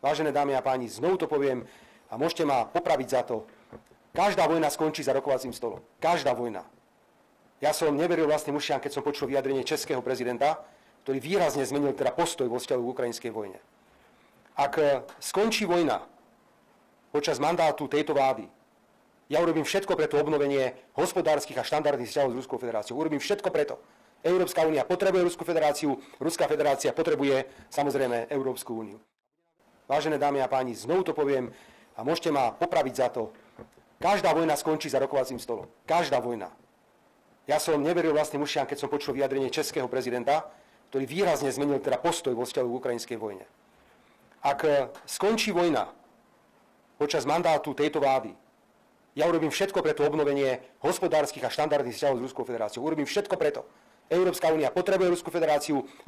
Vážené dámy a páni, znovu to poviem a môžete ma popraviť za to. Každá vojna skončí za rokovacím stolom. Každá vojna. Ja som neveril vlastným ušiam, keď som počul vyjadrenie českého prezidenta, ktorý výrazne zmenil teda postoj vo vzťahu k ukrajinskej vojne. Ak skončí vojna počas mandátu tejto vlády, ja urobím všetko pre to obnovenie hospodárskych a štandardných vzťahov s Ruskou federáciou. Urobím všetko preto. Európska únia potrebuje Ruskú federáciu, Ruská federácia potrebuje samozrejme Európsku úniu. Vážené dámy a páni, znovu to poviem a môžete ma popraviť za to. Každá vojna skončí za rokovacím stolom. Každá vojna. Ja som neveril vlastným ušiam, keď som počul vyjadrenie českého prezidenta, ktorý výrazne zmenil teda postoj vo vzťahu k ukrajinskej vojne. Ak skončí vojna počas mandátu tejto vlády, ja urobím všetko pre to obnovenie hospodárskych a štandardných vzťahov s Ruskou federáciou. Urobím všetko preto. Európska únia potrebuje Ruskú federáciu,